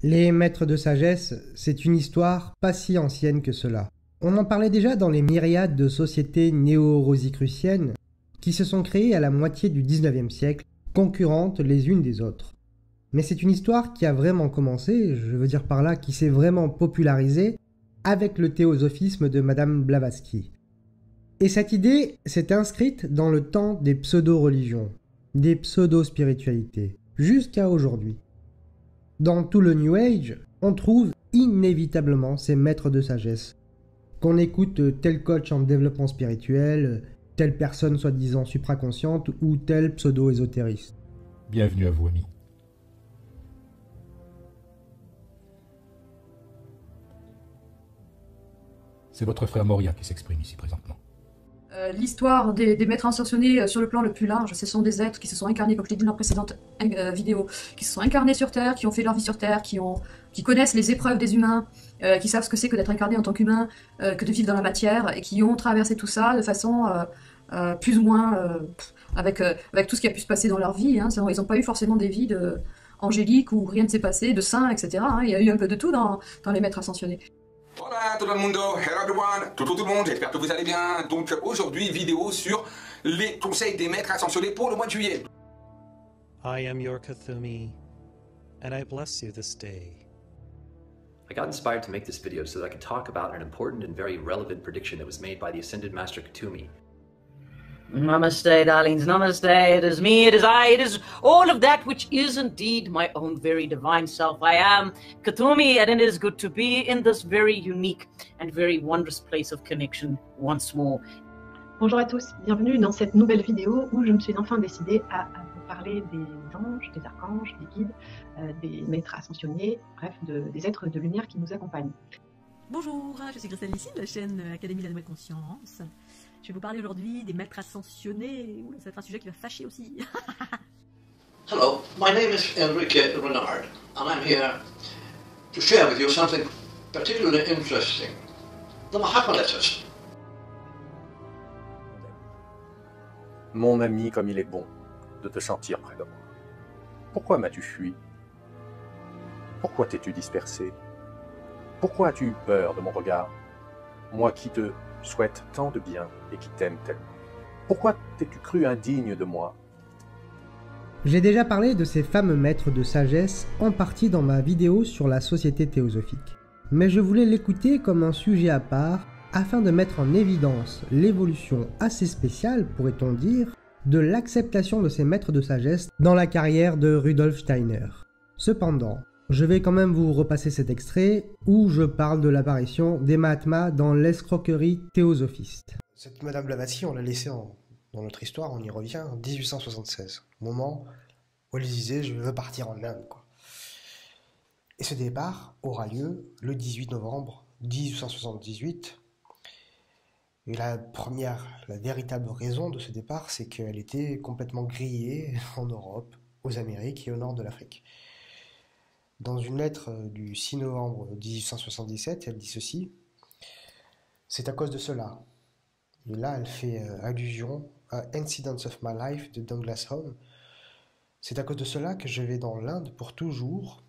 Les maîtres de sagesse, c'est une histoire pas si ancienne que cela. On en parlait déjà dans les myriades de sociétés néo-rosicruciennes qui se sont créées à la moitié du XIXe siècle, concurrentes les unes des autres. Mais c'est une histoire qui a vraiment commencé, je veux dire par là qui s'est vraiment popularisée, avec le théosophisme de Madame Blavatsky. Et cette idée s'est inscrite dans le temps des pseudo-religions, des pseudo-spiritualités, jusqu'à aujourd'hui. Dans tout le New Age, on trouve inévitablement ces maîtres de sagesse. Qu'on écoute tel coach en développement spirituel, telle personne soi-disant supraconsciente ou tel pseudo-ésotériste. Bienvenue à vous, amis. C'est votre frère Moria qui s'exprime ici présentement. L'histoire des maîtres ascensionnés sur le plan le plus large, ce sont des êtres qui se sont incarnés, comme je l'ai dit dans la précédente vidéo, qui se sont incarnés sur Terre, qui ont fait leur vie sur Terre, qui connaissent les épreuves des humains, qui savent ce que c'est que d'être incarné en tant qu'humain, que de vivre dans la matière, et qui ont traversé tout ça de façon plus ou moins avec tout ce qui a pu se passer dans leur vie. Hein. Ils n'ont pas eu forcément des vies angéliques où rien ne s'est passé, de saints, etc. Hein. Il y a eu un peu de tout dans les maîtres ascensionnés. Hola tout le monde, hello everyone, tout le monde, j'espère que vous allez bien. Donc aujourd'hui, vidéo sur les conseils des maîtres ascensionnés pour le mois de juillet. I am your Cthulhu, and I bless you this day. I got inspired to make this video so that I could talk about an important and very relevant prediction that was made by the Ascended Master Cthulhu. Namaste, darlings, namaste. It is me, it is I, it is all of that which is indeed my own very divine self. I am Katumi, and it is good to be in this very unique and very wondrous place of connection once more. Bonjour à tous, bienvenue dans cette nouvelle vidéo où je me suis enfin décidée à vous parler des anges, des archanges, des guides, des maîtres ascensionnés, bref, des êtres de lumière qui nous accompagnent. Bonjour, je suis Christelle Nissim de la chaîne Académie de la Nouvelle Conscience. Je vais vous parler aujourd'hui des maîtres ascensionnés. Ouh, ça va être un sujet qui va fâcher aussi. Hello, my name is Enrique Renard, and I'm here to share with you something particularly interesting. The Mahapaletas. Mon ami, comme il est bon de te sentir près de moi. Pourquoi m'as-tu fui? Pourquoi t'es-tu dispersé? Pourquoi as-tu eu peur de mon regard? Moi qui te souhaite tant de bien et qui t'aime tellement. Pourquoi t'es-tu cru indigne de moi? J'ai déjà parlé de ces fameux maîtres de sagesse en partie dans ma vidéo sur la société théosophique. Mais je voulais l'écouter comme un sujet à part afin de mettre en évidence l'évolution assez spéciale, pourrait-on dire, de l'acceptation de ces maîtres de sagesse dans la carrière de Rudolf Steiner. Cependant, je vais quand même vous repasser cet extrait où je parle de l'apparition des Mahatmas dans l'escroquerie théosophiste. Cette Madame Blavatsky, on l'a laissée dans notre histoire, on y revient, en 1876, au moment où elle disait « je veux partir en Inde ». Et ce départ aura lieu le 18 novembre 1878. Et la véritable raison de ce départ, c'est qu'elle était complètement grillée en Europe, aux Amériques et au nord de l'Afrique. Dans une lettre du 6 novembre 1877, elle dit ceci: « C'est à cause de cela. » Et là, elle fait allusion à Incidents of My Life de Douglas Home. « C'est à cause de cela que je vais dans l'Inde pour toujours,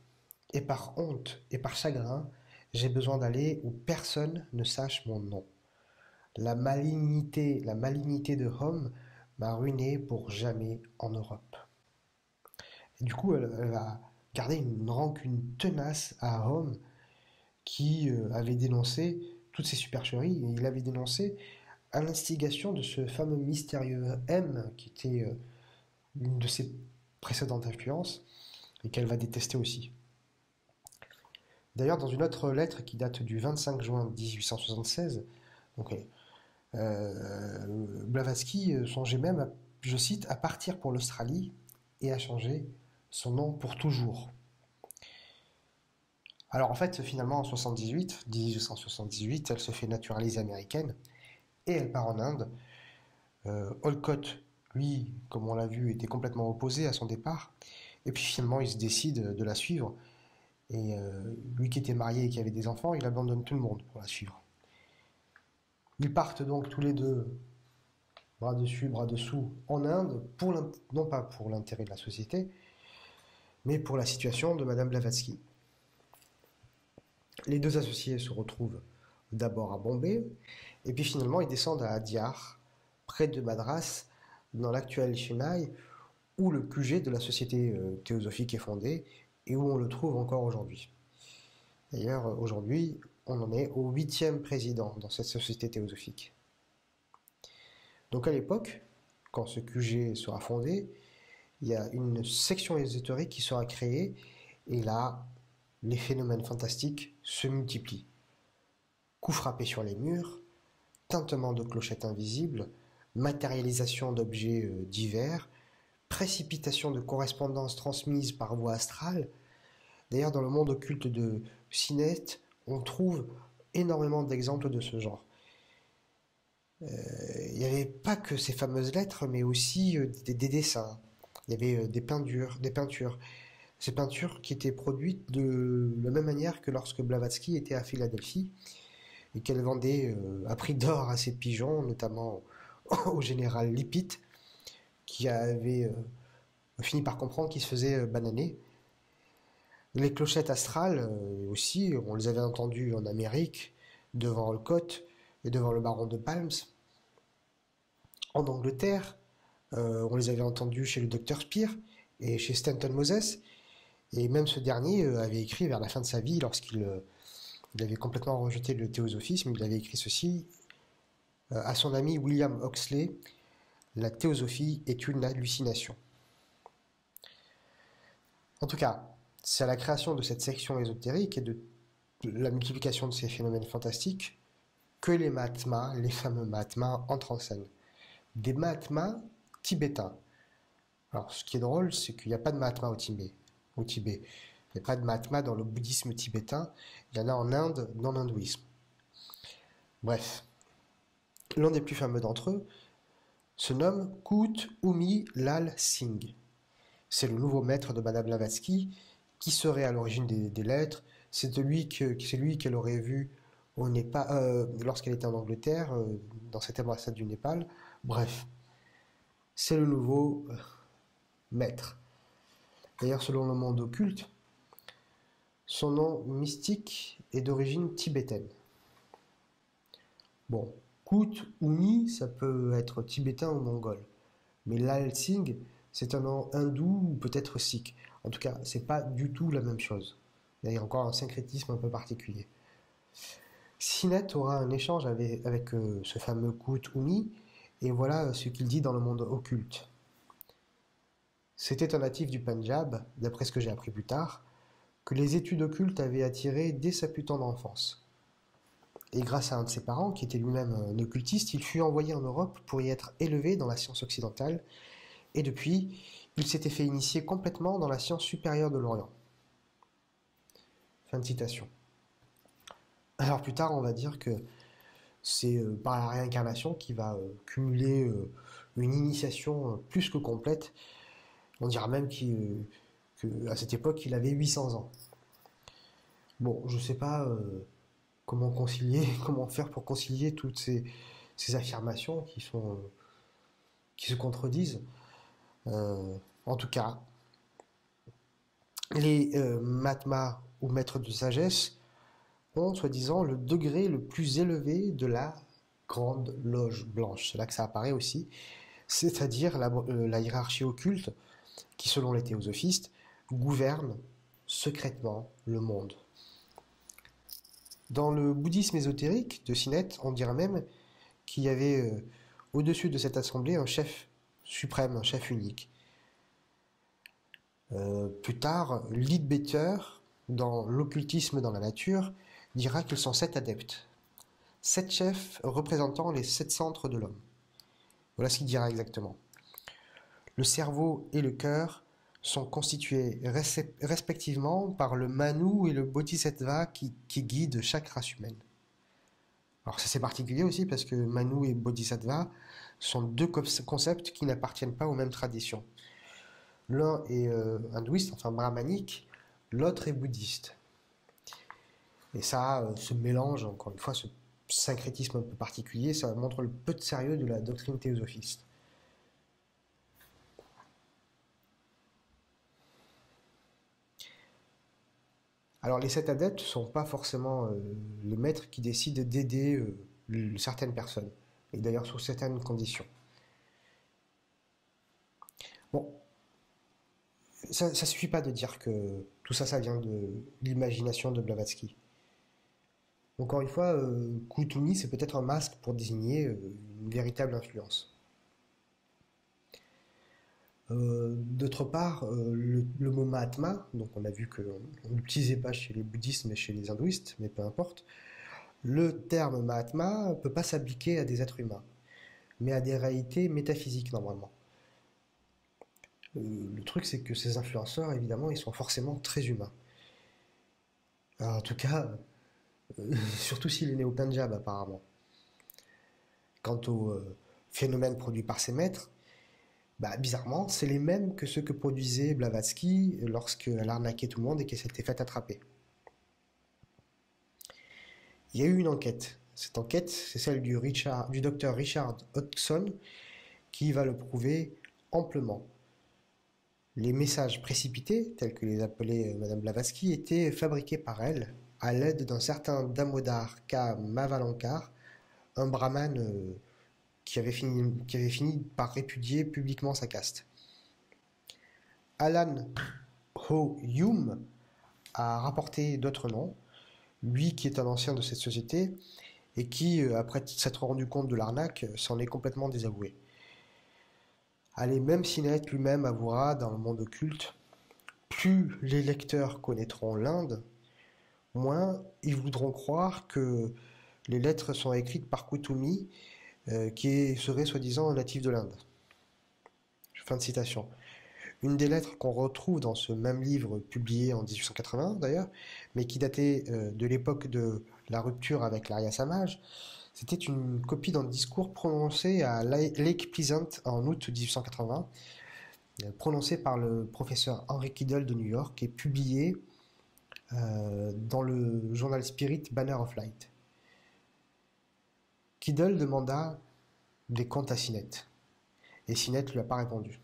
et par honte et par chagrin, j'ai besoin d'aller où personne ne sache mon nom. La malignité de Home m'a ruiné pour jamais en Europe. » Et du coup, elle va garder une rancune tenace à Home qui avait dénoncé toutes ces supercheries, et il avait dénoncé à l'instigation de ce fameux mystérieux M qui était une de ses précédentes influences et qu'elle va détester aussi. D'ailleurs, dans une autre lettre qui date du 25 juin 1876, donc, Blavatsky songeait même, je cite, à partir pour l'Australie et à changer son nom pour toujours. Alors en fait, finalement, en 1878, elle se fait naturaliser américaine et elle part en Inde. Olcott, lui, comme on l'a vu, était complètement opposé à son départ. Et puis finalement, il se décide de la suivre. Et lui qui était marié et qui avait des enfants, il abandonne tout le monde pour la suivre. Ils partent donc tous les deux, bras dessus, bras dessous, en Inde, non pas pour l'intérêt de la société, mais pour la situation de Madame Blavatsky. Les deux associés se retrouvent d'abord à Bombay, et puis finalement ils descendent à Adyar, près de Madras, dans l'actuel Chennai, où le QG de la société théosophique est fondé, et où on le trouve encore aujourd'hui. D'ailleurs, aujourd'hui, on en est au 8e président dans cette société théosophique. Donc à l'époque, quand ce QG sera fondé, il y a une section ésotérique qui sera créée, et là, les phénomènes fantastiques se multiplient. Coups frappés sur les murs, tintement de clochettes invisibles, matérialisation d'objets divers, précipitation de correspondances transmises par voie astrale. D'ailleurs, dans le monde occulte de Sinet, on trouve énormément d'exemples de ce genre. Il n'y avait pas que ces fameuses lettres, mais aussi des dessins. Il y avait des peintures. Ces peintures qui étaient produites de la même manière que lorsque Blavatsky était à Philadelphie et qu'elle vendait à prix d'or à ses pigeons, notamment au général Lippitt, qui avait fini par comprendre qu'il se faisait bananer. Les clochettes astrales aussi, on les avait entendues en Amérique, devant Olcott et devant le baron de Palms. En Angleterre, on les avait entendues chez le docteur Spear et chez Stanton Moses. Et même ce dernier avait écrit vers la fin de sa vie, lorsqu'il avait complètement rejeté le théosophisme, il avait écrit ceci à son ami William Oxley: « La théosophie est une hallucination ». En tout cas, c'est à la création de cette section ésotérique et de la multiplication de ces phénomènes fantastiques que les Mahatmas, les fameux Mahatmas, entrent en scène. Des Mahatmas tibétains. Alors, ce qui est drôle, c'est qu'il n'y a pas de Mahatma au Tibet. Il n'y a pas de Mahatma dans le bouddhisme tibétain. Il y en a en Inde, dans l'hindouisme. Bref. L'un des plus fameux d'entre eux se nomme Koot Umi Lal Singh. C'est le nouveau maître de Madame Blavatsky, qui serait à l'origine des lettres. C'est lui qu'elle aurait vu au Népal, lorsqu'elle était en Angleterre, dans cette ambassade du Népal. Bref, c'est le nouveau maître. D'ailleurs, selon le monde occulte, son nom mystique est d'origine tibétaine. Bon, Koot Umi, ça peut être tibétain ou mongol. Mais Lal Singh, c'est un nom hindou ou peut-être sikh. En tout cas, c'est pas du tout la même chose. Il y a encore un syncrétisme un peu particulier. Sinet aura un échange avec ce fameux Koot Umi, et voilà ce qu'il dit dans le monde occulte. C'était un natif du Pendjab, d'après ce que j'ai appris plus tard, que les études occultes avaient attiré dès sa plus tendre enfance. Et grâce à un de ses parents, qui était lui-même un occultiste, il fut envoyé en Europe pour y être élevé dans la science occidentale, et depuis, il s'était fait initier complètement dans la science supérieure de l'Orient. Fin de citation. Alors plus tard, on va dire que c'est par la réincarnation qu'il va cumuler une initiation plus que complète. On dira même qu'à cette époque, il avait 800 ans. Bon, je ne sais pas comment faire pour concilier toutes ces affirmations qui se contredisent. En tout cas, les Mahatmas ou maîtres de sagesse ont, soi-disant, le degré le plus élevé de la grande loge blanche. C'est là que ça apparaît aussi, c'est-à-dire la hiérarchie occulte qui, selon les théosophistes, gouverne secrètement le monde. Dans le bouddhisme ésotérique de Sinet, on dirait même qu'il y avait au-dessus de cette assemblée un chef suprême, un chef unique. Plus tard, Leadbeater, dans l'occultisme dans la nature, dira qu'ils sont 7 adeptes. 7 chefs représentant les 7 centres de l'homme. Voilà ce qu'il dira exactement. Le cerveau et le cœur sont constitués respectivement par le Manu et le Bodhisattva qui guident chaque race humaine. Alors ça c'est particulier aussi parce que Manu et Bodhisattva sont deux concepts qui n'appartiennent pas aux mêmes traditions. L'un est hindouiste, enfin brahmanique, l'autre est bouddhiste. Et ça, ce mélange, encore une fois, ce syncrétisme un peu particulier, ça montre le peu de sérieux de la doctrine théosophiste. Alors les 7 adeptes ne sont pas forcément les maîtres qui décident d'aider certaines personnes, et d'ailleurs sous certaines conditions. Bon, ça ne suffit pas de dire que tout ça, ça vient de l'imagination de Blavatsky. Encore une fois, Kuthumi, c'est peut-être un masque pour désigner une véritable influence. D'autre part, le mot Mahatma, donc on a vu qu'on n'utilisait pas chez les bouddhistes mais chez les hindouistes, mais peu importe, le terme Mahatma ne peut pas s'appliquer à des êtres humains, mais à des réalités métaphysiques normalement. Le truc, c'est que ces influenceurs, évidemment, ils sont forcément très humains. Alors, en tout cas, surtout s'il est né au Pendjab, apparemment. Quant aux phénomènes produits par ses maîtres, bah, bizarrement, c'est les mêmes que ceux que produisait Blavatsky lorsqu'elle arnaquait tout le monde et qu'elle s'était fait attraper. Il y a eu une enquête. Cette enquête, c'est celle du docteur Richard Hodgson, qui va le prouver amplement. Les messages précipités, tels que les appelait Madame Blavatsky, étaient fabriqués par elle à l'aide d'un certain Damodar K. Mavalankar, un brahmane qui avait fini par répudier publiquement sa caste. Alan Ho Yum a rapporté d'autres noms, lui qui est un ancien de cette société et qui, après s'être rendu compte de l'arnaque, s'en est complètement désavoué. Allez, même Sinnett lui-même avouera dans le monde occulte, plus les lecteurs connaîtront l'Inde, moins ils voudront croire que les lettres sont écrites par Kuthumi, qui serait soi-disant un natif de l'Inde. Fin de citation. Une des lettres qu'on retrouve dans ce même livre, publié en 1880 d'ailleurs, mais qui datait de l'époque de la rupture avec l'Arya Samaj, c'était une copie d'un discours prononcé à Lake Pleasant en août 1880, prononcé par le professeur Henry Kiddle de New York et publié dans le journal Spirit Banner of Light. Kiddle demanda des comptes à Sinnett, et Sinnett ne lui a pas répondu.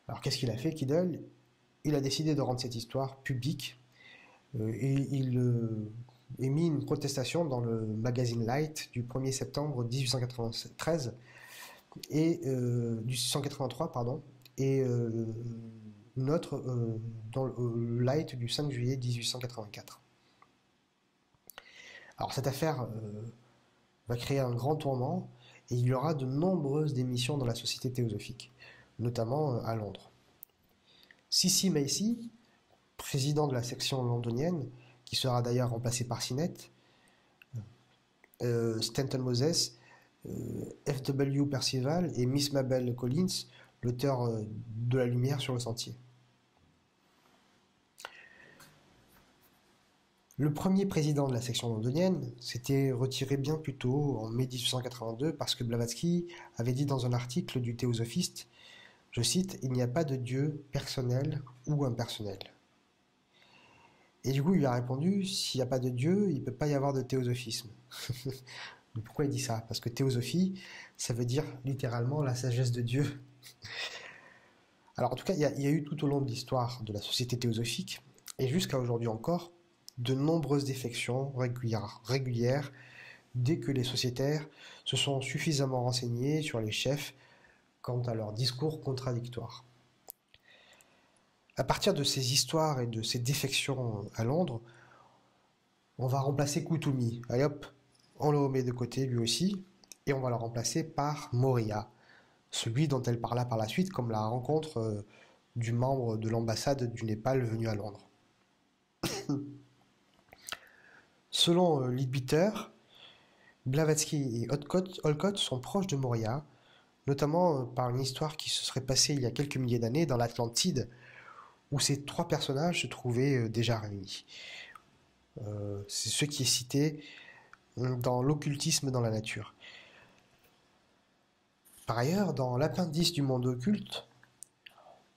Alors qu'est-ce qu'il a fait, Kiddle? Il a décidé de rendre cette histoire publique, et il émis une protestation dans le magazine Light du 1er septembre 1893 et du 183 pardon, et une autre dans le Light du 5 juillet 1884. Alors cette affaire va créer un grand tourment et il y aura de nombreuses démissions dans la Société théosophique, notamment à Londres. C.C. Macy, président de la section londonienne, qui sera d'ailleurs remplacé par Sinnett, Stanton Moses, F.W. Percival et Miss Mabel Collins, l'auteur de La Lumière sur le Sentier. Le premier président de la section londonienne s'était retiré bien plus tôt, en mai 1882, parce que Blavatsky avait dit dans un article du Théosophiste, je cite, « Il n'y a pas de Dieu personnel ou impersonnel ». Et du coup, il a répondu, s'il n'y a pas de Dieu, il ne peut pas y avoir de théosophisme. Mais pourquoi il dit ça? Parce que théosophie, ça veut dire littéralement la sagesse de Dieu. Alors en tout cas, il y a eu tout au long de l'histoire de la société théosophique, et jusqu'à aujourd'hui encore, de nombreuses défections régulières dès que les sociétaires se sont suffisamment renseignés sur les chefs quant à leurs discours contradictoires. À partir de ces histoires et de ces défections à Londres, on va remplacer Kuthumi. Allez hop, on le remet de côté lui aussi, et on va le remplacer par Morya, celui dont elle parla par la suite comme la rencontre du membre de l'ambassade du Népal venu à Londres. Selon Leadbeater, Blavatsky et Olcott sont proches de Morya, notamment par une histoire qui se serait passée il y a quelques milliers d'années dans l'Atlantide, où ces trois personnages se trouvaient déjà réunis. C'est ce qui est cité dans l'occultisme dans la nature. Par ailleurs, dans l'appendice du monde occulte,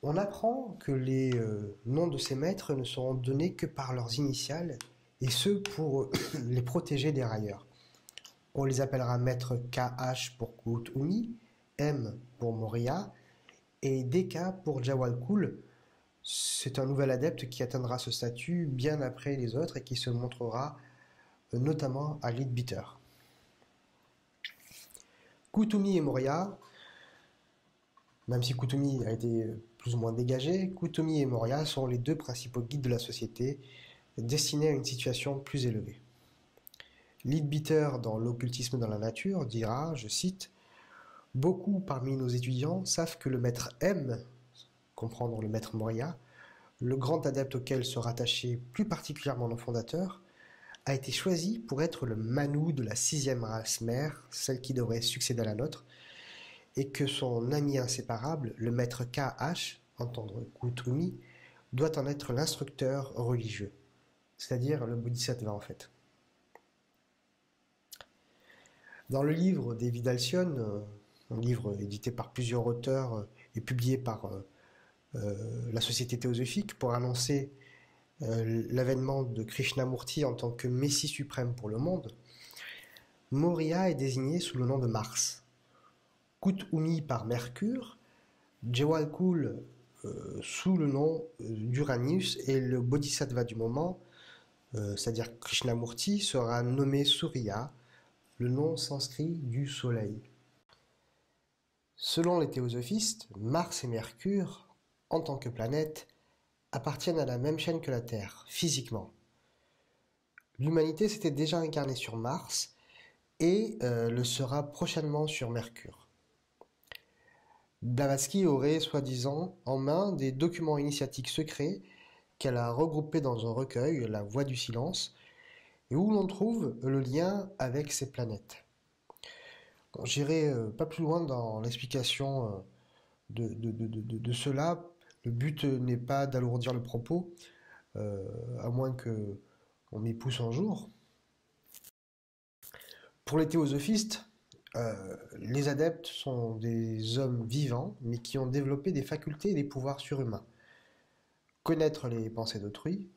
on apprend que les noms de ces maîtres ne seront donnés que par leurs initiales, et ce pour les protéger des railleurs. On les appellera maître KH pour Kuthumi, M pour Morya, et DK pour Jawalkul, C'est un nouvel adepte qui atteindra ce statut bien après les autres et qui se montrera notamment à Leadbeater. Kuthumi et Moria, même si Kuthumi a été plus ou moins dégagé, Kuthumi et Moria sont les deux principaux guides de la société destinés à une situation plus élevée. Leadbeater dans l'occultisme dans la nature dira, je cite, « Beaucoup parmi nos étudiants savent que le maître M, comprendre le maître Moria, le grand adepte auquel se rattachait plus particulièrement nos fondateurs, a été choisi pour être le Manu de la 6e race mère, celle qui devrait succéder à la nôtre, et que son ami inséparable, le maître KH, entendre Kuthumi, doit en être l'instructeur religieux, c'est-à-dire le Bodhisattva en fait. Dans le livre David Alcyone, un livre édité par plusieurs auteurs et publié par la Société théosophique pour annoncer l'avènement de Krishnamurti en tant que Messie suprême pour le monde, Moria est désigné sous le nom de Mars, Kuthumi par Mercure, Jewalkul sous le nom d'Uranus et le Bodhisattva du moment, c'est-à-dire Krishnamurti, sera nommé Surya, le nom sanskrit du soleil. Selon les théosophistes, Mars et Mercure, en tant que planètes, appartiennent à la même chaîne que la Terre, physiquement. L'humanité s'était déjà incarnée sur Mars et le sera prochainement sur Mercure. Blavatsky aurait, soi-disant, en main des documents initiatiques secrets qu'elle a regroupés dans un recueil, La Voix du Silence, et où l'on trouve le lien avec ces planètes. Bon, j'irai pas plus loin dans l'explication de cela. Le but n'est pas d'alourdir le propos, à moins que on m'y pousse un jour. Pour les théosophistes, les adeptes sont des hommes vivants, mais qui ont développé des facultés et des pouvoirs surhumains. Connaître les pensées d'autrui,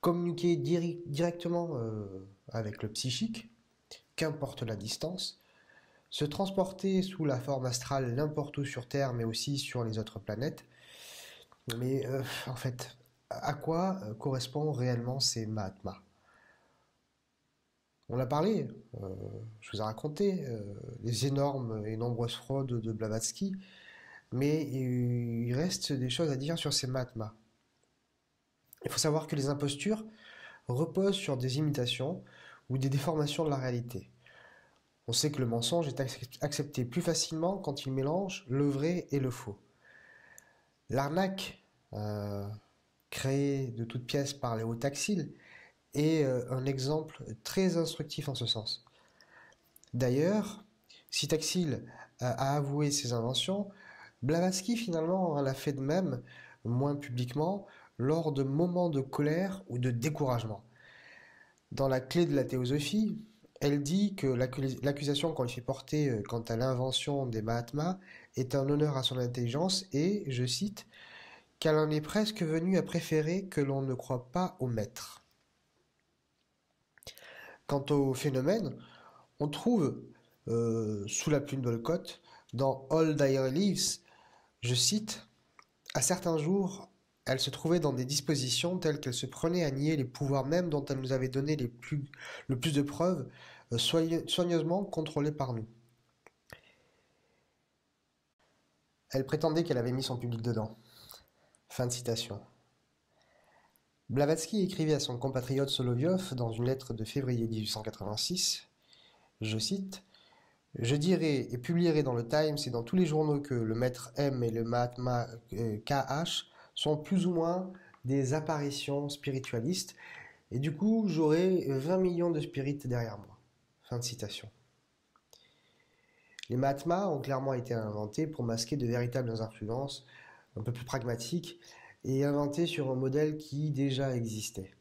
communiquer directement avec le psychique, qu'importe la distance, se transporter sous la forme astrale n'importe où sur Terre, mais aussi sur les autres planètes. Mais en fait, à quoi correspondent réellement ces Mahatmas? On l'a parlé, je vous ai raconté les énormes et nombreuses fraudes de Blavatsky, mais il reste des choses à dire sur ces Mahatmas. Il faut savoir que les impostures reposent sur des imitations ou des déformations de la réalité. On sait que le mensonge est accepté plus facilement quand il mélange le vrai et le faux. L'arnaque, créée de toutes pièces par Léo Taxil, est un exemple très instructif en ce sens. D'ailleurs, si Taxil a avoué ses inventions, Blavatsky finalement en a fait de même, moins publiquement, lors de moments de colère ou de découragement. Dans la clé de la théosophie, elle dit que l'accusation qu'on lui fait porter quant à l'invention des Mahatmas est un honneur à son intelligence et, je cite, qu'elle en est presque venue à préférer que l'on ne croit pas au maître. Quant au phénomène, on trouve, sous la plume de Walcott, dans All Dire Leaves, je cite, « À certains jours, elle se trouvait dans des dispositions telles qu'elle se prenait à nier les pouvoirs mêmes dont elle nous avait donné le plus de preuves, soigneusement contrôlées par nous. Elle prétendait qu'elle avait mis son public dedans. » Fin de citation. Blavatsky écrivait à son compatriote Solovyov dans une lettre de février 1886, je cite, « Je dirai et publierai dans le Times et dans tous les journaux que le maître M et le Mahatma KH sont plus ou moins des apparitions spiritualistes, et du coup j'aurai 20 millions de spirites derrière moi. » Fin de citation. Les Mahatmas ont clairement été inventés pour masquer de véritables influences un peu plus pragmatiques et inventés sur un modèle qui déjà existait.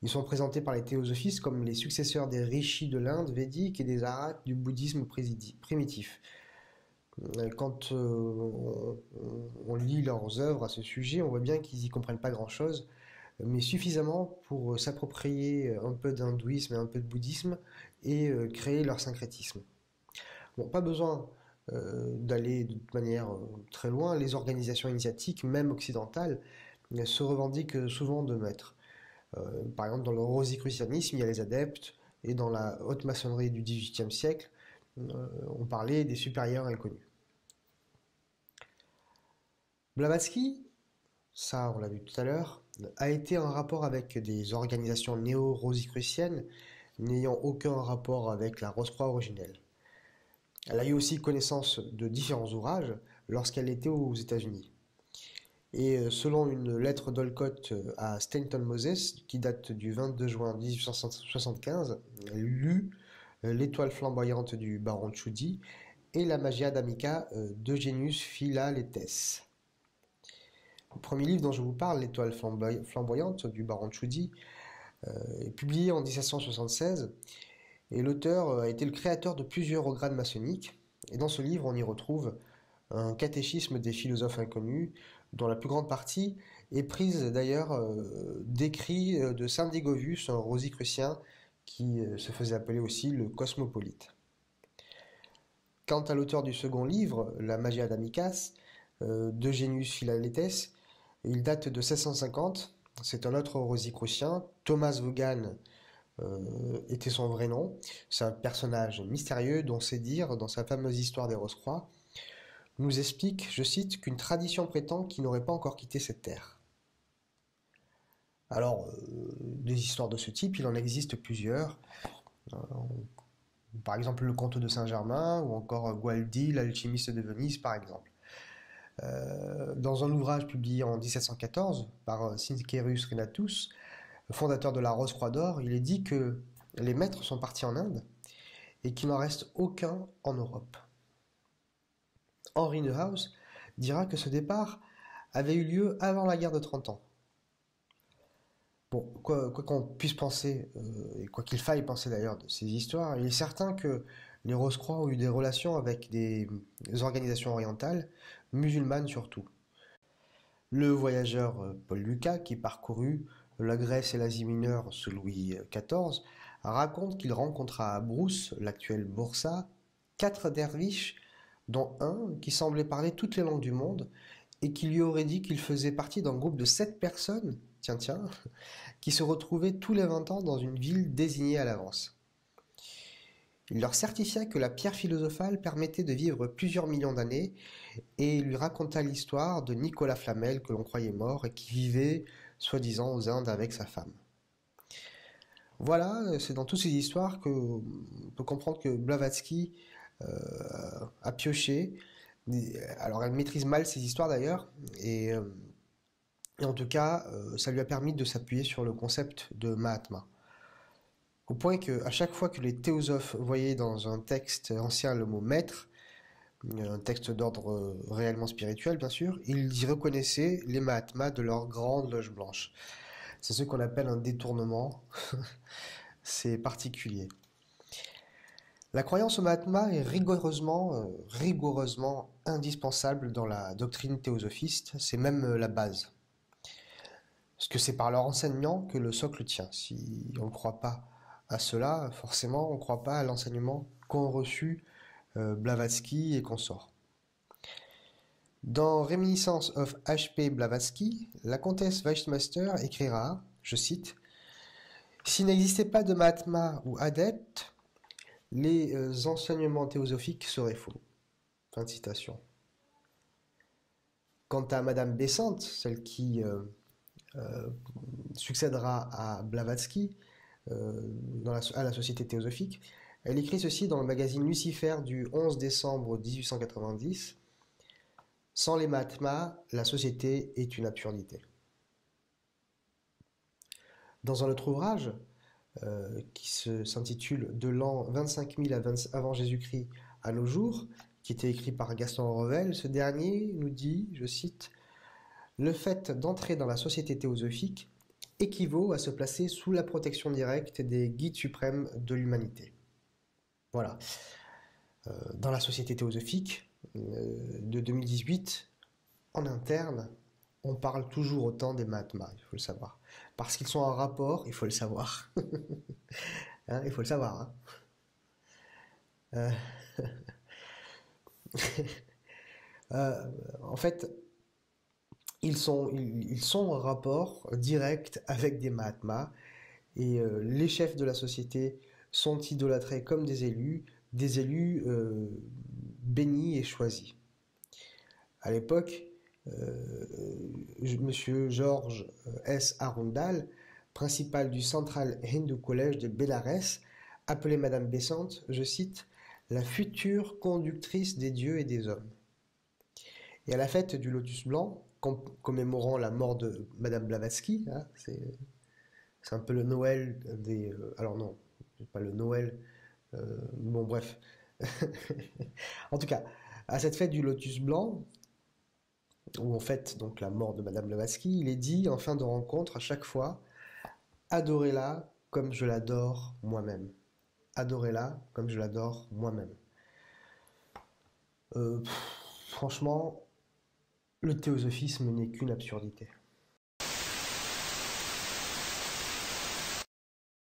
Ils sont présentés par les théosophistes comme les successeurs des rishis de l'Inde védique et des arhats du bouddhisme primitif. Quand on lit leurs œuvres à ce sujet, on voit bien qu'ils n'y comprennent pas grand-chose, mais suffisamment pour s'approprier un peu d'hindouisme et un peu de bouddhisme et créer leur syncrétisme. Bon, pas besoin d'aller de manière très loin. Les organisations initiatiques, même occidentales, se revendiquent souvent de maîtres. Par exemple, dans le rosicrucianisme, il y a les adeptes, et dans la haute maçonnerie du XVIIIe siècle, on parlait des supérieurs inconnus. Blavatsky, ça on l'a vu tout à l'heure, a été en rapport avec des organisations néo-rosicruciennes n'ayant aucun rapport avec la Rose-Croix originelle. Elle a eu aussi connaissance de différents ouvrages lorsqu'elle était aux États-Unis. Et selon une lettre d'Olcott à Stanton Moses, qui date du 22 juin 1875, elle lut L'étoile flamboyante du baron Tchoudi et la Magia d'Amica d'Eugenius Philaléthès. Le premier livre dont je vous parle, L'étoile flamboyante du baron Tchoudi, est publié en 1776, et l'auteur a été le créateur de plusieurs grades maçonniques, et dans ce livre on y retrouve un catéchisme des philosophes inconnus, dont la plus grande partie est prise d'ailleurs d'écrits de Saint Digovius, un rosicrucien qui se faisait appeler aussi le cosmopolite. Quant à l'auteur du second livre, La Magia d'Amicas, d'Eugenius Philaléthès, il date de 1650, c'est un autre rosicrucien, Thomas Vaughan était son vrai nom, c'est un personnage mystérieux dont c'est dire, dans sa fameuse histoire des Rose-Croix, nous explique, je cite, qu'une tradition prétend qu'il n'aurait pas encore quitté cette terre. Alors, des histoires de ce type, il en existe plusieurs. Par exemple, le conte de Saint-Germain, ou encore Gualdi, l'alchimiste de Venise, par exemple. Dans un ouvrage publié en 1714 par Sincerus Renatus, fondateur de la Rose-Croix d'Or, il est dit que les maîtres sont partis en Inde et qu'il n'en reste aucun en Europe. Henry Neuhaus dira que ce départ avait eu lieu avant la guerre de 30 ans. Bon, quoi qu'on puisse penser, et quoi qu'il faille penser d'ailleurs de ces histoires, il est certain que les Rose-Croix ont eu des relations avec des organisations orientales, musulmanes surtout. Le voyageur Paul Lucas, qui parcourut la Grèce et l'Asie mineure sous Louis XIV, raconte qu'il rencontra à Brousse, l'actuelle Bursa, 4 derviches, dont un qui semblait parler toutes les langues du monde, et qui lui aurait dit qu'il faisait partie d'un groupe de 7 personnes, tiens, qui se retrouvaient tous les 20 ans dans une ville désignée à l'avance. Il leur certifia que la pierre philosophale permettait de vivre plusieurs millions d'années, et il lui raconta l'histoire de Nicolas Flamel, que l'on croyait mort, et qui vivait, soi-disant, aux Indes avec sa femme. Voilà, c'est dans toutes ces histoires qu'on peut comprendre que Blavatsky a pioché. Alors elle maîtrise mal ces histoires d'ailleurs, et en tout cas, ça lui a permis de s'appuyer sur le concept de Mahatma. Au point qu'à chaque fois que les théosophes voyaient dans un texte ancien le mot maître, un texte d'ordre réellement spirituel bien sûr, ils y reconnaissaient les Mahatmas de leur grande loge blanche. C'est ce qu'on appelle un détournement, c'est particulier. La croyance au Mahatma est rigoureusement indispensable dans la doctrine théosophiste, c'est même la base. Parce que c'est par leur enseignement que le socle tient. Si on ne croit pas à cela, forcément on ne croit pas à l'enseignement qu'ont reçu Blavatsky et consorts. Dans Reminiscence of H.P. Blavatsky, la comtesse Weichmaster écrira, je cite, « S'il n'existait pas de Mahatma ou adepte, les enseignements théosophiques seraient faux. » Fin de citation. Quant à Madame Besant, celle qui succédera à Blavatsky à la Société théosophique, elle écrit ceci dans le magazine Lucifer du 11 décembre 1890. « Sans les Mahatmas, la société est une absurdité. » Dans un autre ouvrage, qui s'intitule « De l'an 25 000 avant Jésus-Christ à nos jours », qui était écrit par Gaston Revel, ce dernier nous dit, je cite, « Le fait d'entrer dans la société théosophique équivaut à se placer sous la protection directe des guides suprêmes de l'humanité. » Voilà. Dans la société théosophique de 2018, en interne, on parle toujours autant des Mahatmas, il faut le savoir. Parce qu'ils sont en rapport, il faut le savoir. Hein, il faut le savoir. Hein. En fait, ils sont en rapport direct avec des Mahatmas, et les chefs de la société sont idolâtrés comme des élus bénis et choisis. À l'époque, Monsieur George S. Arundel, principal du Central Hindu College de Bélarès, appelait Madame Besant, je cite, « la future conductrice des dieux et des hommes ». Et à la fête du Lotus Blanc, commémorant la mort de Madame Blavatsky, hein, c'est un peu le Noël des... alors non, c'est pas le Noël... bon bref. En tout cas, à cette fête du Lotus Blanc, où on fête donc la mort de Madame Blavatsky, il est dit en fin de rencontre à chaque fois, adorez-la comme je l'adore moi-même. Adorez-la comme je l'adore moi-même. Franchement, le théosophisme n'est qu'une absurdité.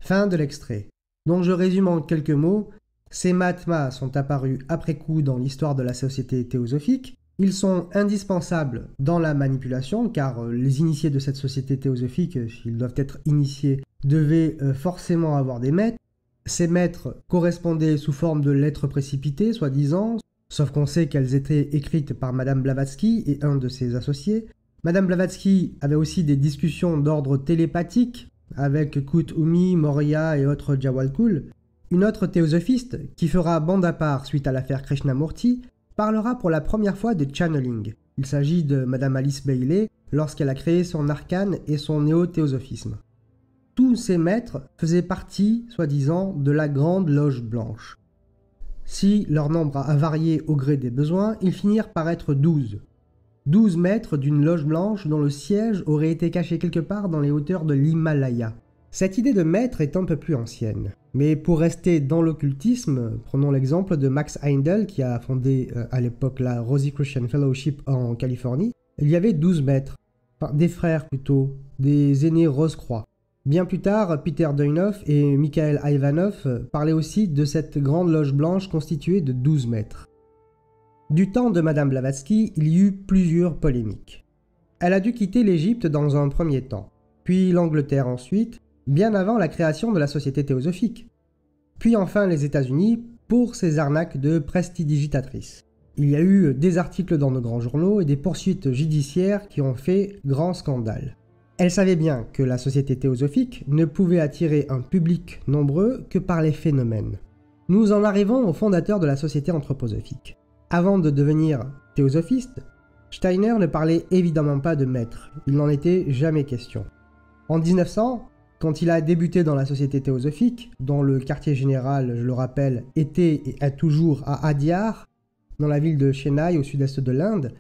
Fin de l'extrait. Donc je résume en quelques mots, ces Mahatmas sont apparus après coup dans l'histoire de la société théosophique. Ils sont indispensables dans la manipulation, car les initiés de cette société théosophique, s'ils doivent être initiés, devaient forcément avoir des maîtres. Ces maîtres correspondaient sous forme de lettres précipitées, soi-disant, sauf qu'on sait qu'elles étaient écrites par Madame Blavatsky et un de ses associés. Madame Blavatsky avait aussi des discussions d'ordre télépathique avec Kuthumi, Maurya et autres Jawalkul. Une autre théosophiste, qui fera bande à part suite à l'affaire Krishnamurti, parlera pour la première fois de channeling. Il s'agit de Madame Alice Bailey lorsqu'elle a créé son arcane et son néo-théosophisme. Tous ces maîtres faisaient partie, soi-disant, de la Grande Loge Blanche. Si leur nombre a varié au gré des besoins, ils finirent par être 12. 12 maîtres d'une loge blanche dont le siège aurait été caché quelque part dans les hauteurs de l'Himalaya. Cette idée de maître est un peu plus ancienne. Mais pour rester dans l'occultisme, prenons l'exemple de Max Heindel qui a fondé à l'époque la Rosicrucian Fellowship en Californie. Il y avait 12 maîtres, enfin des frères plutôt, des aînés Rose-Croix. Bien plus tard, Peter Deunoff et Mikhail Ivanov parlaient aussi de cette grande loge blanche constituée de 12 maîtres. Du temps de Madame Blavatsky, il y eut plusieurs polémiques. Elle a dû quitter l'Égypte dans un premier temps, puis l'Angleterre ensuite, bien avant la création de la Société théosophique, puis enfin les États-Unis pour ses arnaques de prestidigitatrices. Il y a eu des articles dans nos grands journaux et des poursuites judiciaires qui ont fait grand scandale. Elle savait bien que la Société théosophique ne pouvait attirer un public nombreux que par les phénomènes. Nous en arrivons au fondateur de la Société anthroposophique. Avant de devenir théosophiste, Steiner ne parlait évidemment pas de maître, il n'en était jamais question. En 1900, quand il a débuté dans la Société théosophique, dont le quartier général, je le rappelle, était et est toujours à Adyar, dans la ville de Chennai au sud-est de l'Inde,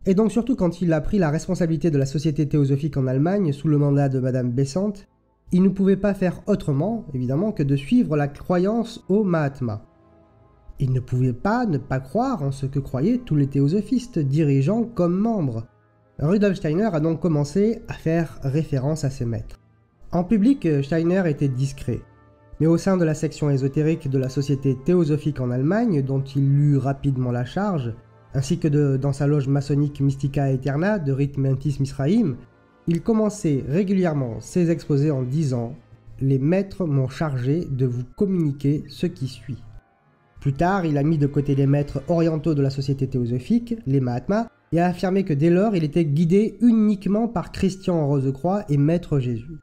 et donc surtout quand il a pris la responsabilité de la Société théosophique en Allemagne sous le mandat de Madame Besant, il ne pouvait pas faire autrement, évidemment, que de suivre la croyance au Mahatma. Il ne pouvait pas ne pas croire en ce que croyaient tous les théosophistes, dirigeants comme membres. Rudolf Steiner a donc commencé à faire référence à ses maîtres. En public, Steiner était discret, mais au sein de la section ésotérique de la Société théosophique en Allemagne, dont il eut rapidement la charge, ainsi que dans sa loge maçonnique Mystica Aeterna de Rite Mentis Misraïm, il commençait régulièrement ses exposés en disant « Les maîtres m'ont chargé de vous communiquer ce qui suit ». Plus tard, il a mis de côté les maîtres orientaux de la Société théosophique, les Mahatmas, et a affirmé que dès lors, il était guidé uniquement par Christian Rose-Croix et Maître Jésus.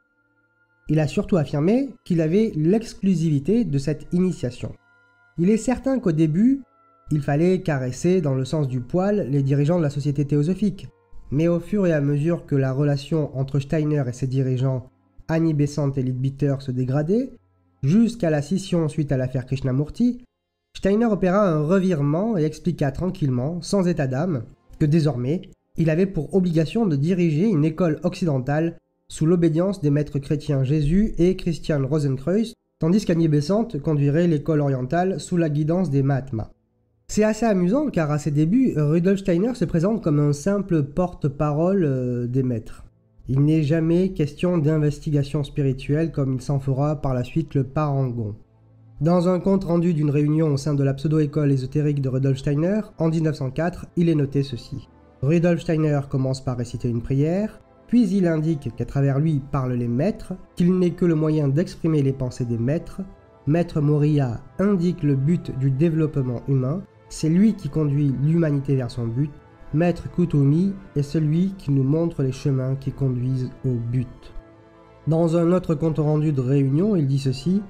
Il a surtout affirmé qu'il avait l'exclusivité de cette initiation. Il est certain qu'au début, il fallait caresser dans le sens du poil les dirigeants de la Société théosophique. Mais au fur et à mesure que la relation entre Steiner et ses dirigeants, Annie Besant et Leadbeater, se dégradait, jusqu'à la scission suite à l'affaire Krishnamurti, Steiner opéra un revirement et expliqua tranquillement, sans état d'âme, que désormais, il avait pour obligation de diriger une école occidentale sous l'obédience des maîtres chrétiens Jésus et Christian Rosenkreuz, tandis qu'Annie Besant conduirait l'école orientale sous la guidance des Mahatmas. C'est assez amusant car à ses débuts, Rudolf Steiner se présente comme un simple porte-parole des maîtres. Il n'est jamais question d'investigation spirituelle comme il s'en fera par la suite le parangon. Dans un compte rendu d'une réunion au sein de la pseudo-école ésotérique de Rudolf Steiner, en 1904, il est noté ceci. Rudolf Steiner commence par réciter une prière, puis il indique qu'à travers lui parlent les maîtres, qu'il n'est que le moyen d'exprimer les pensées des maîtres. Maître Moria indique le but du développement humain, c'est lui qui conduit l'humanité vers son but. Maître Kuthumi est celui qui nous montre les chemins qui conduisent au but. Dans un autre compte rendu de réunion, il dit ceci: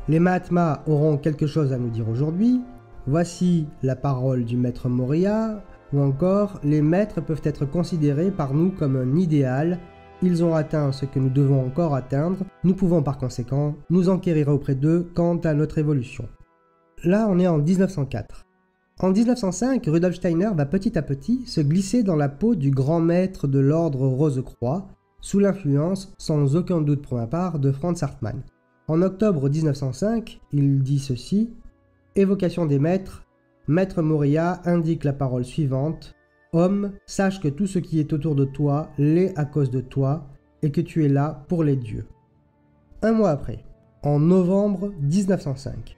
les Mahatmas auront quelque chose à nous dire aujourd'hui, voici la parole du maître Moria, ou encore les maîtres peuvent être considérés par nous comme un idéal, ils ont atteint ce que nous devons encore atteindre, nous pouvons par conséquent nous enquérir auprès d'eux quant à notre évolution. Là on est en 1904. En 1905, Rudolf Steiner va petit à petit se glisser dans la peau du grand maître de l'ordre Rose-Croix, sous l'influence, sans aucun doute pour ma part, de Franz Hartmann. En octobre 1905, il dit ceci: évocation des maîtres, Maître Moria indique la parole suivante: homme, sache que tout ce qui est autour de toi l'est à cause de toi, et que tu es là pour les dieux. Un mois après, en novembre 1905,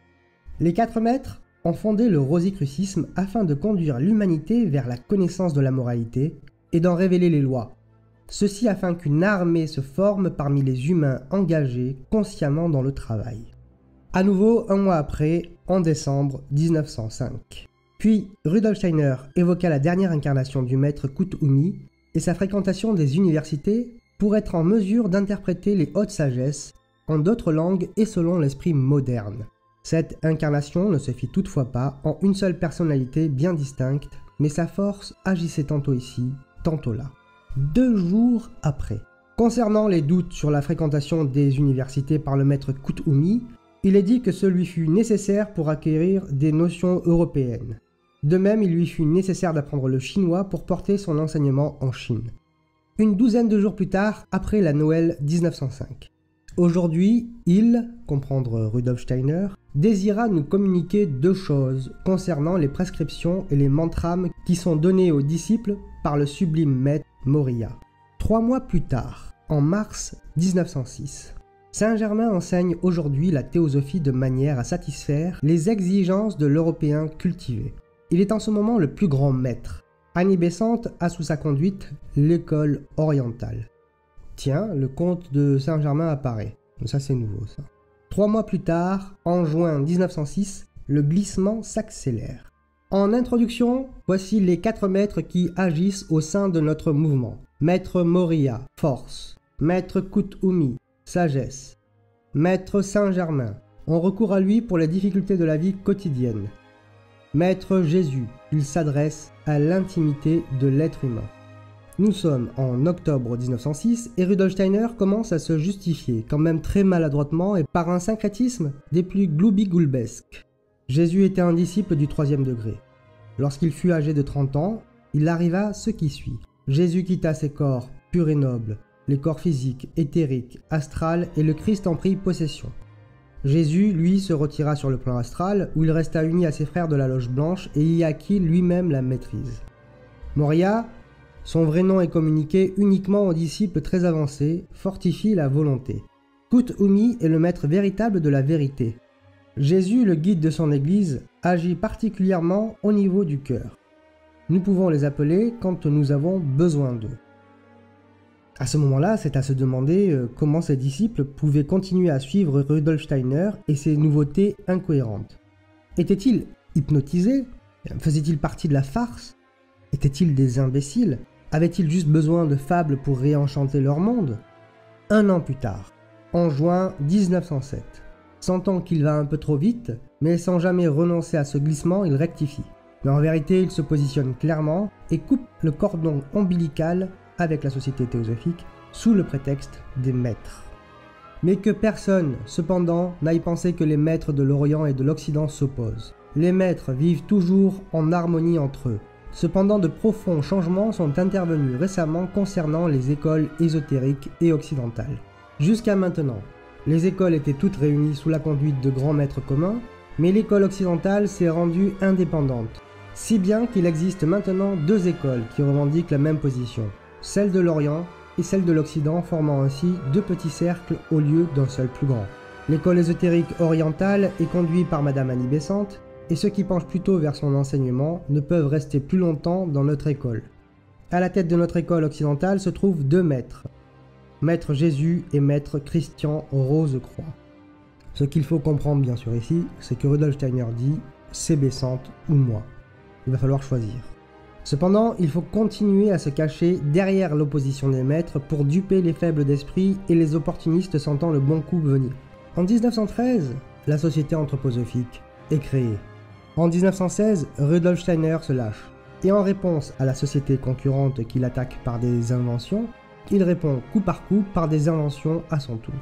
les 4 maîtres ont fondé le Rosicrucisme afin de conduire l'humanité vers la connaissance de la moralité et d'en révéler les lois. Ceci afin qu'une armée se forme parmi les humains engagés consciemment dans le travail. À nouveau, un mois après, en décembre 1905. Puis, Rudolf Steiner évoqua la dernière incarnation du maître Kuthumi et sa fréquentation des universités pour être en mesure d'interpréter les hautes sagesses en d'autres langues et selon l'esprit moderne. Cette incarnation ne se fit toutefois pas en une seule personnalité bien distincte, mais sa force agissait tantôt ici, tantôt là. 2 jours après. Concernant les doutes sur la fréquentation des universités par le maître Kuthumi, il est dit que ce lui fut nécessaire pour acquérir des notions européennes. De même, il lui fut nécessaire d'apprendre le chinois pour porter son enseignement en Chine. Une douzaine de jours plus tard, après la Noël 1905. Aujourd'hui, il, comprendre Rudolf Steiner, désira nous communiquer 2 choses concernant les prescriptions et les mantrames qui sont donnés aux disciples par le sublime maître Moria. 3 mois plus tard, en mars 1906, Saint-Germain enseigne aujourd'hui la théosophie de manière à satisfaire les exigences de l'Européen cultivé. Il est en ce moment le plus grand maître. Annie Besant a sous sa conduite l'école orientale. Tiens, le comte de Saint-Germain apparaît. Ça c'est nouveau ça. 3 mois plus tard, en juin 1906, le glissement s'accélère. En introduction, voici les 4 maîtres qui agissent au sein de notre mouvement. Maître Moria, force. Maître Kuthumi, sagesse. Maître Saint-Germain, on recourt à lui pour les difficultés de la vie quotidienne. Maître Jésus, il s'adresse à l'intimité de l'être humain. Nous sommes en octobre 1906 et Rudolf Steiner commence à se justifier, quand même très maladroitement et par un syncrétisme des plus gloubi-goulbesques. Jésus était un disciple du 3e degré. Lorsqu'il fut âgé de 30 ans, il arriva ce qui suit. Jésus quitta ses corps purs et nobles, les corps physiques, éthériques, astrales, et le Christ en prit possession. Jésus, lui, se retira sur le plan astral, où il resta uni à ses frères de la Loge Blanche et y acquit lui-même la maîtrise. Moria, son vrai nom est communiqué uniquement aux disciples très avancés, fortifie la volonté. Kuthumi est le maître véritable de la vérité. Jésus, le guide de son Église, agit particulièrement au niveau du cœur. Nous pouvons les appeler quand nous avons besoin d'eux. À ce moment-là, c'est à se demander comment ses disciples pouvaient continuer à suivre Rudolf Steiner et ses nouveautés incohérentes. Étaient-ils hypnotisés? Faisaient-ils partie de la farce? Étaient-ils des imbéciles? Avaient-ils juste besoin de fables pour réenchanter leur monde? 1 an plus tard, en juin 1907, sentant qu'il va un peu trop vite, mais sans jamais renoncer à ce glissement, il rectifie. Mais en vérité, il se positionne clairement et coupe le cordon ombilical avec la Société théosophique sous le prétexte des maîtres. Mais que personne, cependant, n'aille penser que les maîtres de l'Orient et de l'Occident s'opposent. Les maîtres vivent toujours en harmonie entre eux. Cependant, de profonds changements sont intervenus récemment concernant les écoles ésotériques et occidentales. Jusqu'à maintenant, les écoles étaient toutes réunies sous la conduite de grands maîtres communs, mais l'école occidentale s'est rendue indépendante, si bien qu'il existe maintenant 2 écoles qui revendiquent la même position, celle de l'Orient et celle de l'Occident, formant ainsi 2 petits cercles au lieu d'un seul plus grand. L'école ésotérique orientale est conduite par Madame Annie Besant, et ceux qui penchent plutôt vers son enseignement ne peuvent rester plus longtemps dans notre école. À la tête de notre école occidentale se trouvent 2 maîtres, Maître Jésus et Maître Christian Rosecroix. Ce qu'il faut comprendre bien sûr ici, c'est que Rudolf Steiner dit « c'est Besante ou moi ». Il va falloir choisir. Cependant, il faut continuer à se cacher derrière l'opposition des maîtres pour duper les faibles d'esprit et les opportunistes sentant le bon coup venir. En 1913, la Société anthroposophique est créée. En 1916, Rudolf Steiner se lâche. Et en réponse à la société concurrente qui l'attaque par des inventions, il répond coup par coup par des inventions à son tour.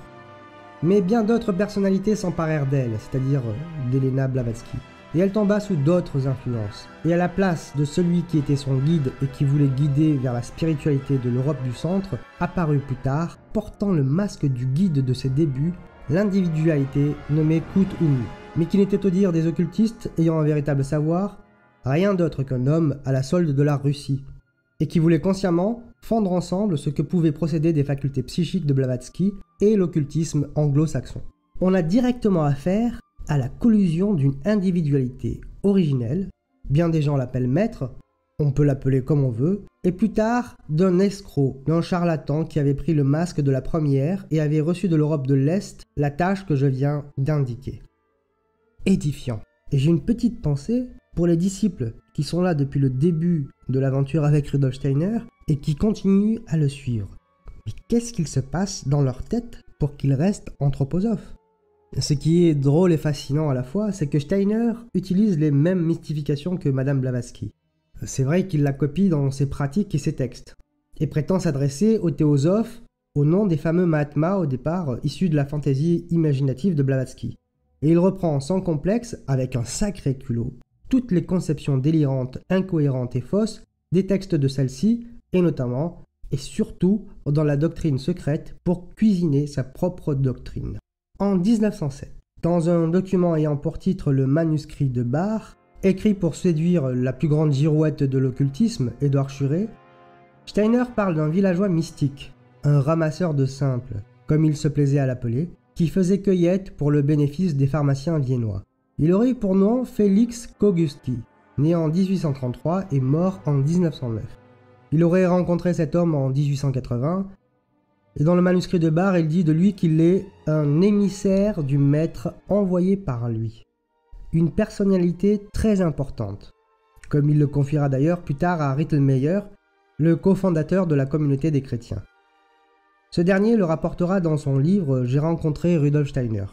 Mais bien d'autres personnalités s'emparèrent d'elle, c'est-à-dire d'Helena Blavatsky. Et elle tomba sous d'autres influences. Et à la place de celui qui était son guide et qui voulait guider vers la spiritualité de l'Europe du centre, apparut plus tard, portant le masque du guide de ses débuts, l'individualité nommée Kut-Unu, mais qui n'était au dire des occultistes ayant un véritable savoir, rien d'autre qu'un homme à la solde de la Russie, et qui voulait consciemment fondre ensemble ce que pouvaient procéder des facultés psychiques de Blavatsky et l'occultisme anglo-saxon. On a directement affaire à la collusion d'une individualité originelle, bien des gens l'appellent maître, on peut l'appeler comme on veut, et plus tard d'un escroc, d'un charlatan qui avait pris le masque de la première et avait reçu de l'Europe de l'Est la tâche que je viens d'indiquer. Édifiant. Et j'ai une petite pensée pour les disciples qui sont là depuis le début de l'aventure avec Rudolf Steiner et qui continuent à le suivre. Mais qu'est-ce qu'il se passe dans leur tête pour qu'ils restent anthroposophes ? Ce qui est drôle et fascinant à la fois, c'est que Steiner utilise les mêmes mystifications que Madame Blavatsky. C'est vrai qu'il la copie dans ses pratiques et ses textes, et prétend s'adresser aux théosophes au nom des fameux Mahatmas au départ issus de la fantaisie imaginative de Blavatsky. Et il reprend sans complexe, avec un sacré culot, toutes les conceptions délirantes, incohérentes et fausses des textes de celle-ci, et notamment, et surtout, dans la doctrine secrète pour cuisiner sa propre doctrine. En 1907, dans un document ayant pour titre le manuscrit de Bach, écrit pour séduire la plus grande girouette de l'occultisme, Édouard Schuré, Steiner parle d'un villageois mystique, un ramasseur de simples, comme il se plaisait à l'appeler, qui faisait cueillette pour le bénéfice des pharmaciens viennois. Il aurait eu pour nom Félix Kogusky, né en 1833 et mort en 1909. Il aurait rencontré cet homme en 1880, et dans le manuscrit de Bach, il dit de lui qu'il est un émissaire du maître envoyé par lui. Une personnalité très importante, comme il le confiera d'ailleurs plus tard à Rittelmeyer, le cofondateur de la communauté des chrétiens. Ce dernier le rapportera dans son livre « J'ai rencontré Rudolf Steiner ».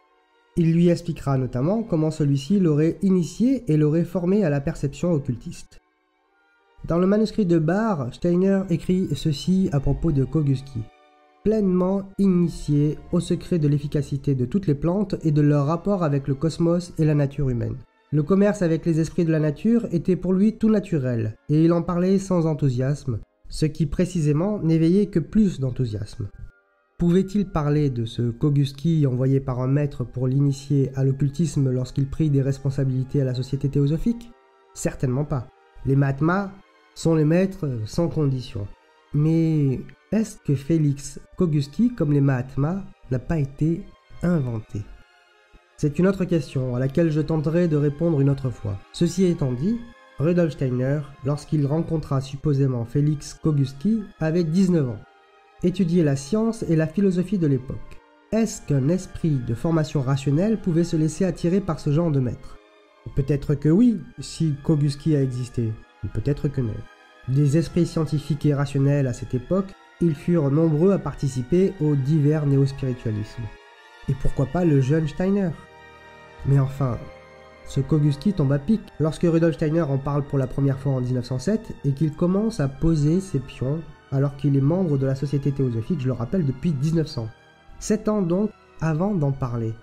Il lui expliquera notamment comment celui-ci l'aurait initié et l'aurait formé à la perception occultiste. Dans le manuscrit de Bach, Steiner écrit ceci à propos de Kogusky. Pleinement initié au secret de l'efficacité de toutes les plantes et de leur rapport avec le cosmos et la nature humaine. Le commerce avec les esprits de la nature était pour lui tout naturel, et il en parlait sans enthousiasme, ce qui précisément n'éveillait que plus d'enthousiasme. Pouvait-il parler de ce Kogusky envoyé par un maître pour l'initier à l'occultisme lorsqu'il prit des responsabilités à la société théosophique? Certainement pas. Les Mahatmas sont les maîtres sans condition. Mais est-ce que Félix Kogusky, comme les Mahatmas, n'a pas été inventé? C'est une autre question à laquelle je tenterai de répondre une autre fois. Ceci étant dit, Rudolf Steiner, lorsqu'il rencontra supposément Félix Kogusky, avait 19 ans. Étudiait la science et la philosophie de l'époque. Est-ce qu'un esprit de formation rationnelle pouvait se laisser attirer par ce genre de maître? Peut-être que oui, si Kogusky a existé, ou peut-être que non. Des esprits scientifiques et rationnels à cette époque, ils furent nombreux à participer aux divers néo-spiritualismes. Et pourquoi pas le jeune Steiner? Mais enfin, ce Kogusky tombe à pic lorsque Rudolf Steiner en parle pour la première fois en 1907 et qu'il commence à poser ses pions alors qu'il est membre de la Société théosophique, je le rappelle, depuis 1900. 7 ans donc avant d'en parler.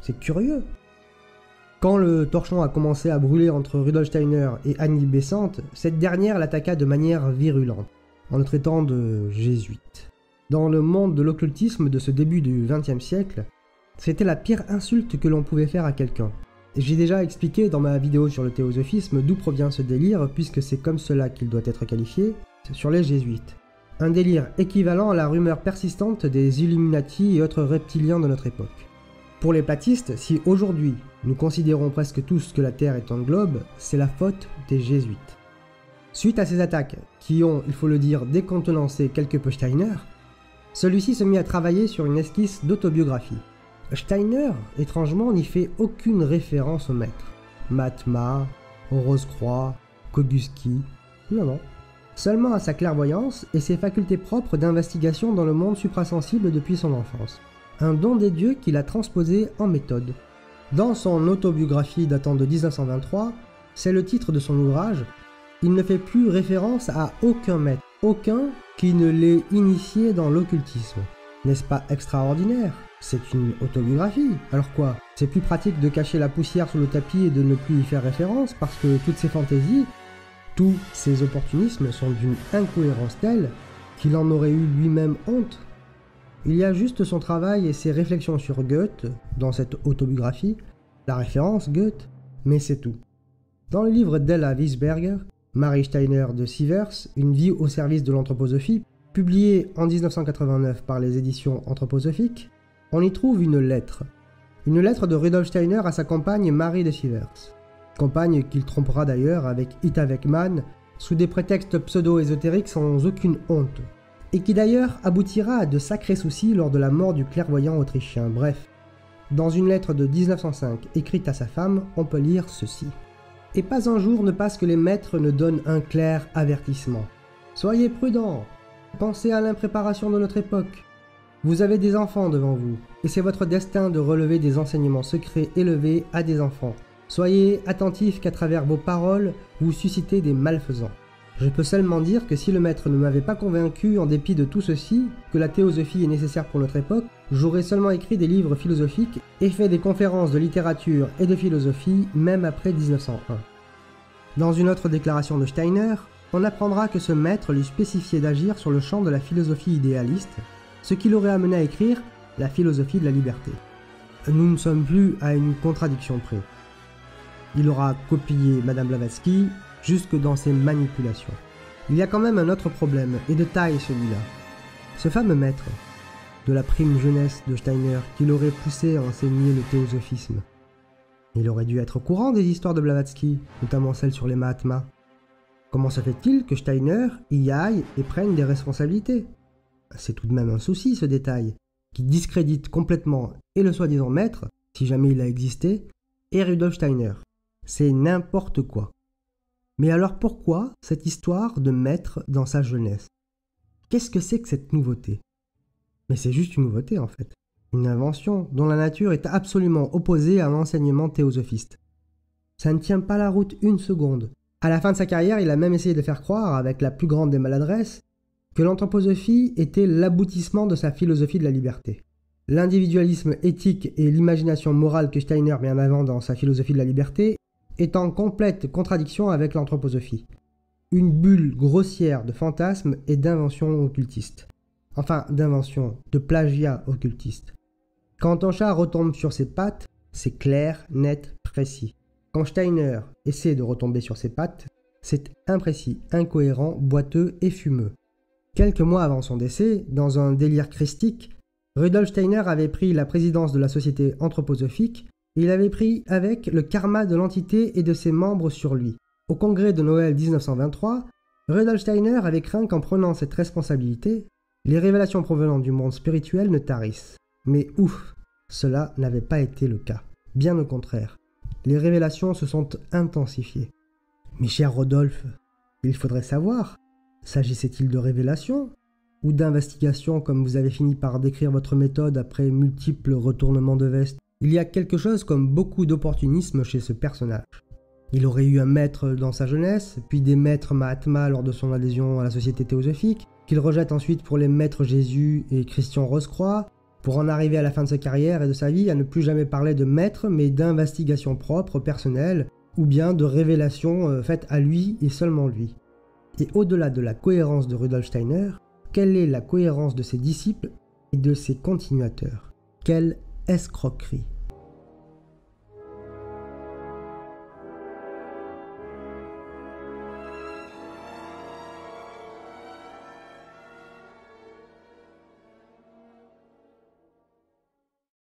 C'est curieux. Quand le torchon a commencé à brûler entre Rudolf Steiner et Annie Besant, cette dernière l'attaqua de manière virulente, en le traitant de jésuite. Dans le monde de l'occultisme de ce début du XXe siècle, c'était la pire insulte que l'on pouvait faire à quelqu'un. J'ai déjà expliqué dans ma vidéo sur le théosophisme d'où provient ce délire, puisque c'est comme cela qu'il doit être qualifié, sur les jésuites. Un délire équivalent à la rumeur persistante des Illuminati et autres reptiliens de notre époque. Pour les platistes, si aujourd'hui nous considérons presque tous que la Terre est un globe, c'est la faute des jésuites. Suite à ces attaques, qui ont, il faut le dire, décontenancé quelque peu Steiner, celui-ci se mit à travailler sur une esquisse d'autobiographie. Steiner, étrangement, n'y fait aucune référence au maître. Mahatma, Rose-Croix, Koguski, non. Seulement à sa clairvoyance et ses facultés propres d'investigation dans le monde suprasensible depuis son enfance. Un don des dieux qu'il a transposé en méthode. Dans son autobiographie datant de 1923, c'est le titre de son ouvrage, il ne fait plus référence à aucun maître, aucun qui ne l'ait initié dans l'occultisme. N'est-ce pas extraordinaire? C'est une autobiographie. Alors quoi? C'est plus pratique de cacher la poussière sous le tapis et de ne plus y faire référence parce que toutes ces fantaisies, tous ces opportunismes sont d'une incohérence telle qu'il en aurait eu lui-même honte. Il y a juste son travail et ses réflexions sur Goethe dans cette autobiographie, la référence Goethe, mais c'est tout. Dans le livre d'Ella Wiesberger, Marie Steiner de Sievers, Une vie au service de l'anthroposophie, publié en 1989 par les éditions anthroposophiques, on y trouve une lettre de Rudolf Steiner à sa compagne Marie de Sievers, compagne qu'il trompera d'ailleurs avec Ita Weckmann sous des prétextes pseudo-ésotériques sans aucune honte, et qui d'ailleurs aboutira à de sacrés soucis lors de la mort du clairvoyant autrichien. Bref, dans une lettre de 1905 écrite à sa femme, on peut lire ceci. « Et pas un jour ne passe que les maîtres ne donnent un clair avertissement. Soyez prudents, pensez à l'impréparation de notre époque. Vous avez des enfants devant vous, et c'est votre destin de relever des enseignements secrets élevés à des enfants. Soyez attentifs qu'à travers vos paroles, vous suscitez des malfaisants. Je peux seulement dire que si le maître ne m'avait pas convaincu en dépit de tout ceci, que la théosophie est nécessaire pour notre époque, j'aurais seulement écrit des livres philosophiques et fait des conférences de littérature et de philosophie même après 1901. Dans une autre déclaration de Steiner, on apprendra que ce maître lui spécifiait d'agir sur le champ de la philosophie idéaliste, ce qui l'aurait amené à écrire la philosophie de la liberté. Nous ne sommes plus à une contradiction près. Il aura copié Madame Blavatsky jusque dans ses manipulations. Il y a quand même un autre problème, et de taille celui-là. Ce fameux maître, de la prime jeunesse de Steiner, qui l'aurait poussé à enseigner le théosophisme. Il aurait dû être au courant des histoires de Blavatsky, notamment celles sur les Mahatmas. Comment se fait-il que Steiner y aille et prenne des responsabilités? C'est tout de même un souci, ce détail, qui discrédite complètement et le soi-disant maître, si jamais il a existé, et Rudolf Steiner. C'est n'importe quoi. Mais alors pourquoi cette histoire de maître dans sa jeunesse? Qu'est-ce que c'est que cette nouveauté? Mais c'est juste une nouveauté en fait. Une invention dont la nature est absolument opposée à un enseignement théosophiste. Ça ne tient pas la route une seconde. À la fin de sa carrière, il a même essayé de faire croire, avec la plus grande des maladresses, que l'anthroposophie était l'aboutissement de sa philosophie de la liberté. L'individualisme éthique et l'imagination morale que Steiner met en avant dans sa philosophie de la liberté est en complète contradiction avec l'anthroposophie. Une bulle grossière de fantasmes et d'inventions occultistes. Enfin, d'inventions, de plagiat occultiste. Quand ton chat retombe sur ses pattes, c'est clair, net, précis. Quand Steiner essaie de retomber sur ses pattes, c'est imprécis, incohérent, boiteux et fumeux. Quelques mois avant son décès, dans un délire christique, Rudolf Steiner avait pris la présidence de la Société anthroposophique et il avait pris avec le karma de l'entité et de ses membres sur lui. Au congrès de Noël 1923, Rudolf Steiner avait craint qu'en prenant cette responsabilité, les révélations provenant du monde spirituel ne tarissent. Mais ouf, cela n'avait pas été le cas. Bien au contraire, les révélations se sont intensifiées. Mais cher Rodolphe, il faudrait savoir, s'agissait-il de révélations ou d'investigation comme vous avez fini par décrire votre méthode après multiples retournements de veste? Il y a quelque chose comme beaucoup d'opportunisme chez ce personnage. Il aurait eu un maître dans sa jeunesse, puis des maîtres Mahatma lors de son adhésion à la Société théosophique, qu'il rejette ensuite pour les maîtres Jésus et Christian Rose-Croix, pour en arriver à la fin de sa carrière et de sa vie à ne plus jamais parler de maître, mais d'investigation propre, personnelle, ou bien de révélations faites à lui et seulement lui. Et au-delà de la cohérence de Rudolf Steiner, quelle est la cohérence de ses disciples et de ses continuateurs? Quelle escroquerie!